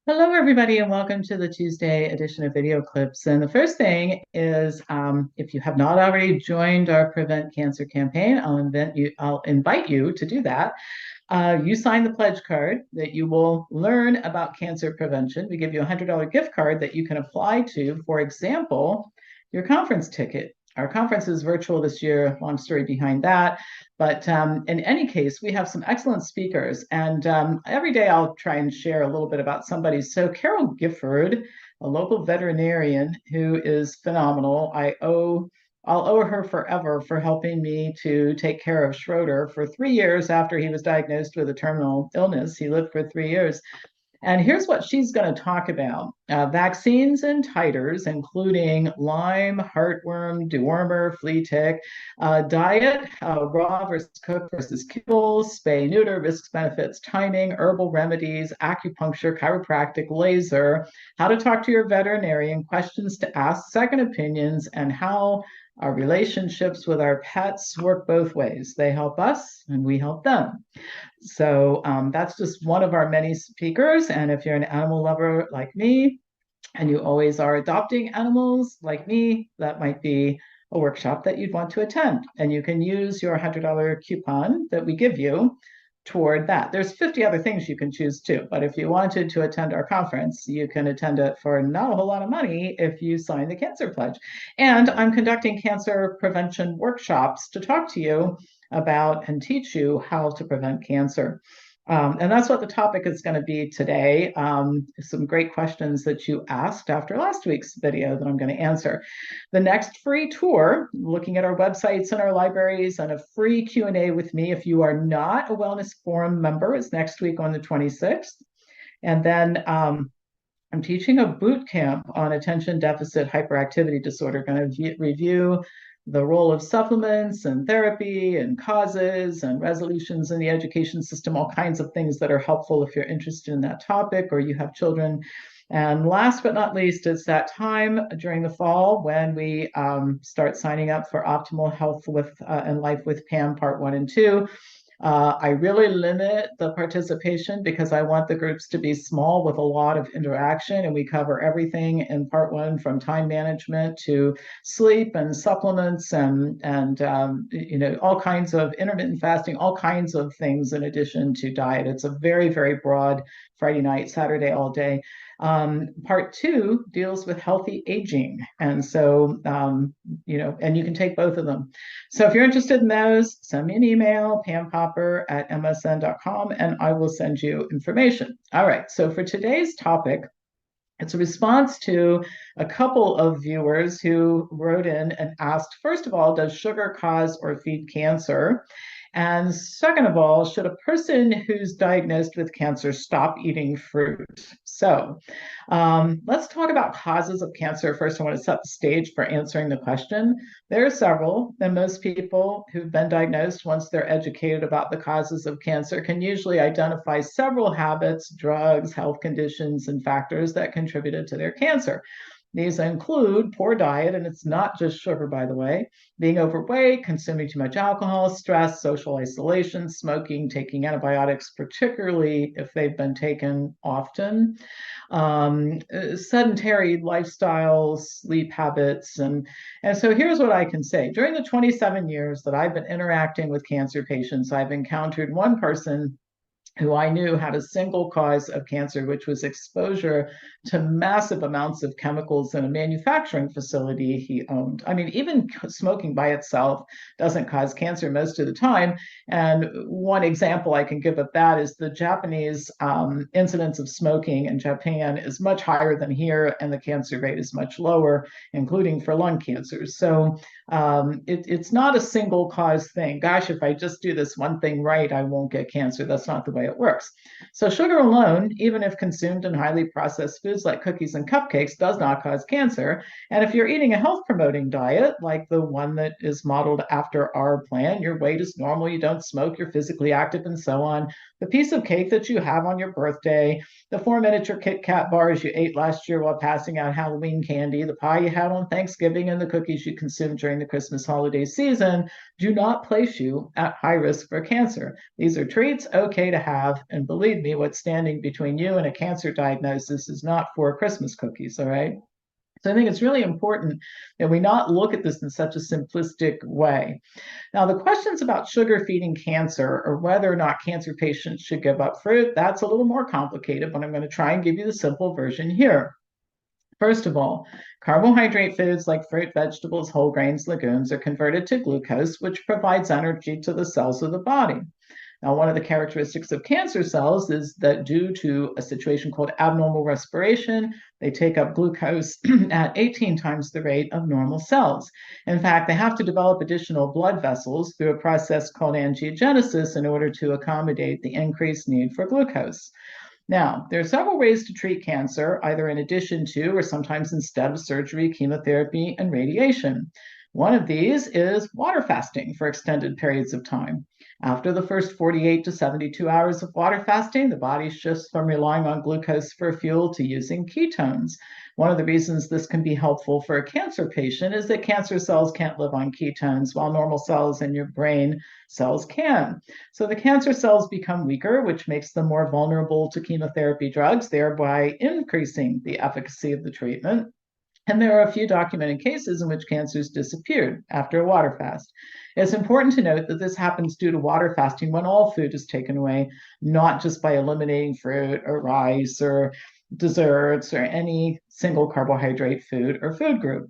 Hello, everybody, and welcome to the Tuesday edition of Video Clips. And the first thing is, if you have not already joined our Prevent Cancer campaign, I'll invite you to do that. You sign the pledge card that you will learn about cancer prevention. We give you a $100 gift card that you can apply to, for example, your conference ticket. Our conference is virtual this year, long story behind that. But in any case, we have some excellent speakers. And every day I'll try and share a little bit about somebody. So Carol Gifford, a local veterinarian who is phenomenal. I'll owe her forever for helping me to take care of Schroeder for 3 years after he was diagnosed with a terminal illness. He lived for 3 years. And here's what she's going to talk about. Vaccines and titers, including Lyme, heartworm, dewormer, flea tick, diet, raw versus cooked versus kibble, spay, neuter, risks, benefits, timing, herbal remedies, acupuncture, chiropractic, laser, how to talk to your veterinarian, questions to ask, second opinions, and how our relationships with our pets work both ways. They help us and we help them. So that's just one of our many speakers. And if you're an animal lover like me, and you always are adopting animals like me, that might be a workshop that you'd want to attend. And you can use your $100 coupon that we give you toward that. There's 50 other things you can choose too, but if you wanted to attend our conference, you can attend it for not a whole lot of money if you sign the cancer pledge. And I'm conducting cancer prevention workshops to talk to you about and teach you how to prevent cancer. And that's what the topic is going to be today. Some great questions that you asked after last week's video that I'm going to answer. The next free tour, looking at our websites and our libraries, and a free Q&A with me if you are not a Wellness Forum member, is next week on the 26th. And then I'm teaching a boot camp on attention deficit hyperactivity disorder, going to review the role of supplements and therapy and causes and resolutions in the education system, all kinds of things that are helpful if you're interested in that topic or you have children. And last but not least, it's that time during the fall when we start signing up for Optimal Health and Life with Pam Part 1 and 2. I really limit the participation because I want the groups to be small with a lot of interaction, and we cover everything in part 1, from time management to sleep and supplements and all kinds of intermittent fasting, all kinds of things in addition to diet. It's a very, very broad Friday night, Saturday all day. Part 2 deals with healthy aging. And so, and you can take both of them. So if you're interested in those, send me an email, pampopper@msn.com, and I will send you information. All right, so for today's topic, it's a response to a couple of viewers who wrote in and asked, first of all, does sugar cause or feed cancer? And second of all, should a person who's diagnosed with cancer stop eating fruit? So let's talk about causes of cancer. First, I want to set the stage for answering the question. There are several, and most people who've been diagnosed, once they're educated about the causes of cancer, can usually identify several habits, drugs, health conditions, and factors that contributed to their cancer. These include poor diet, and it's not just sugar, by the way, being overweight, consuming too much alcohol, stress, social isolation, smoking, taking antibiotics, particularly if they've been taken often, sedentary lifestyles, sleep habits. And so here's what I can say. During the 27 years that I've been interacting with cancer patients, I've encountered one person who I knew had a single cause of cancer, which was exposure to massive amounts of chemicals in a manufacturing facility he owned. I mean, even smoking by itself doesn't cause cancer most of the time. And one example I can give of that is the Japanese incidence of smoking in Japan is much higher than here, and the cancer rate is much lower, including for lung cancers. So it's not a single cause thing. Gosh, if I just do this one thing right, I won't get cancer. That's not the way it works. So sugar alone, even if consumed in highly processed foods like cookies and cupcakes, does not cause cancer. And if you're eating a health promoting diet, like the one that is modeled after our plan, your weight is normal, you don't smoke, you're physically active, and so on, the piece of cake that you have on your birthday, the 4 miniature Kit Kat bars you ate last year while passing out Halloween candy, the pie you had on Thanksgiving, and the cookies you consumed during the Christmas holiday season do not place you at high risk for cancer. These are treats, okay to have. And believe me, what's standing between you and a cancer diagnosis is not 4 Christmas cookies, all right? So I think it's really important that we not look at this in such a simplistic way. Now, the questions about sugar feeding cancer or whether or not cancer patients should give up fruit, that's a little more complicated, but I'm going to try and give you the simple version here. First of all, carbohydrate foods like fruit, vegetables, whole grains, legumes are converted to glucose, which provides energy to the cells of the body. Now, one of the characteristics of cancer cells is that due to a situation called abnormal respiration, they take up glucose at 18 times the rate of normal cells. In fact, they have to develop additional blood vessels through a process called angiogenesis in order to accommodate the increased need for glucose. Now, there are several ways to treat cancer, either in addition to or sometimes instead of surgery, chemotherapy, and radiation. One of these is water fasting for extended periods of time. After the first 48 to 72 hours of water fasting, the body shifts from relying on glucose for fuel to using ketones. One of the reasons this can be helpful for a cancer patient is that cancer cells can't live on ketones, while normal cells in your brain cells can. So the cancer cells become weaker, which makes them more vulnerable to chemotherapy drugs, thereby increasing the efficacy of the treatment. And there are a few documented cases in which cancers disappeared after a water fast. It's important to note that this happens due to water fasting when all food is taken away, not just by eliminating fruit or rice or desserts or any single carbohydrate food or food group.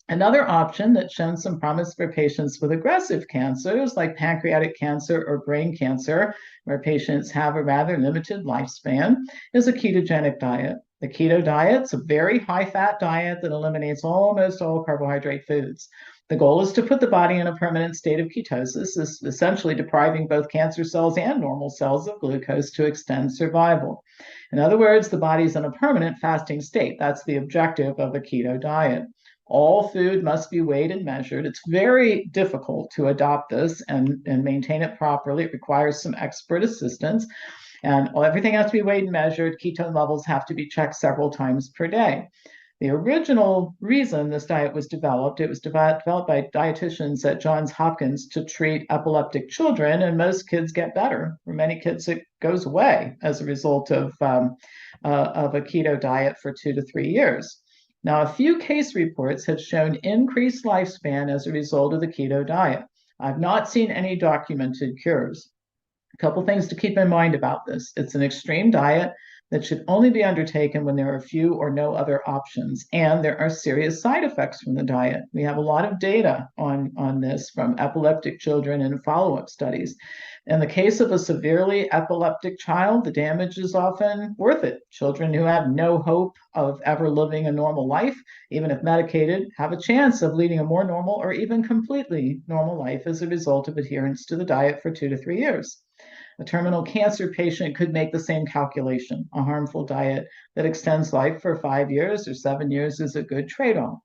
Another option that's shown some promise for patients with aggressive cancers like pancreatic cancer or brain cancer, where patients have a rather limited lifespan, is a ketogenic diet. The keto diet's a very high-fat diet that eliminates almost all carbohydrate foods. The goal is to put the body in a permanent state of ketosis, essentially depriving both cancer cells and normal cells of glucose to extend survival. In other words, the body's in a permanent fasting state. That's the objective of a keto diet. All food must be weighed and measured. It's very difficult to adopt this and maintain it properly. It requires some expert assistance. And everything has to be weighed and measured. Ketone levels have to be checked several times per day. The original reason this diet was developed, it was developed by dietitians at Johns Hopkins to treat epileptic children, and most kids get better. For many kids, it goes away as a result of a keto diet for 2 to 3 years. Now, a few case reports have shown increased lifespan as a result of the keto diet. I've not seen any documented cures. A couple things to keep in mind about this. It's an extreme diet that should only be undertaken when there are few or no other options, and there are serious side effects from the diet. We have a lot of data on this from epileptic children and follow-up studies. In the case of a severely epileptic child, the damage is often worth it. Children who have no hope of ever living a normal life, even if medicated, have a chance of leading a more normal or even completely normal life as a result of adherence to the diet for 2 to 3 years. A terminal cancer patient could make the same calculation. A harmful diet that extends life for 5 years or 7 years is a good trade-off.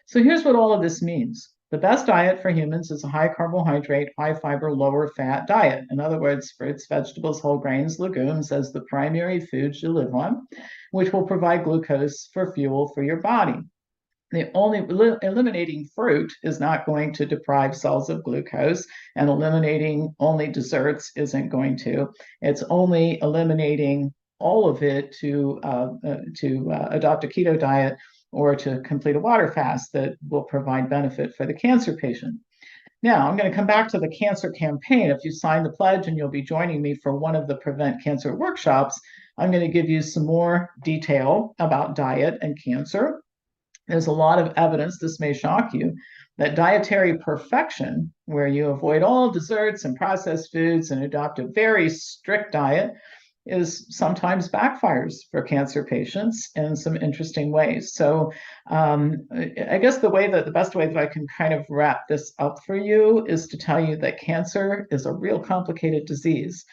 So here's what all of this means. The best diet for humans is a high carbohydrate, high fiber, lower fat diet. In other words, fruits, vegetables, whole grains, legumes as the primary foods you live on, which will provide glucose for fuel for your body. Eliminating fruit is not going to deprive cells of glucose, and eliminating only desserts isn't going to. It's only eliminating all of it to adopt a keto diet or to complete a water fast that will provide benefit for the cancer patient. Now, I'm going to come back to the cancer campaign. If you sign the pledge and you'll be joining me for one of the Prevent Cancer workshops, I'm going to give you some more detail about diet and cancer. There's a lot of evidence, this may shock you, that dietary perfection, where you avoid all desserts and processed foods and adopt a very strict diet, is sometimes backfires for cancer patients in some interesting ways. So I guess the best way that I can kind of wrap this up for you is to tell you that cancer is a real complicated disease.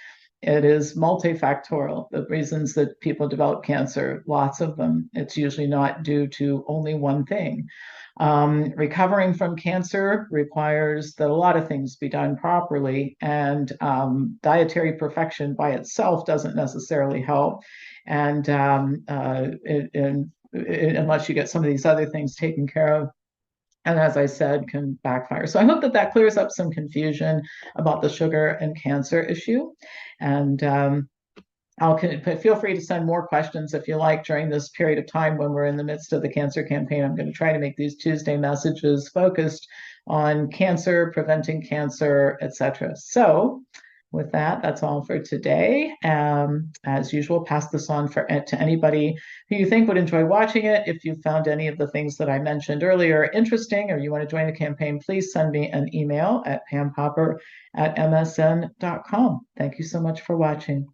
It is multifactorial. The reasons that people develop cancer, lots of them, it's usually not due to only one thing. Recovering from cancer requires that a lot of things be done properly, and dietary perfection by itself doesn't necessarily help. And unless you get some of these other things taken care of. and as I said, can backfire. So I hope that that clears up some confusion about the sugar and cancer issue. And feel free to send more questions if you like during this period of time when we're in the midst of the cancer campaign. I'm going to try to make these Tuesday messages focused on cancer, preventing cancer, etc. So with that, that's all for today. As usual, pass this on to anybody who you think would enjoy watching it. If you found any of the things that I mentioned earlier interesting, or you want to join the campaign, please send me an email at pampopper@msn.com. Thank you so much for watching.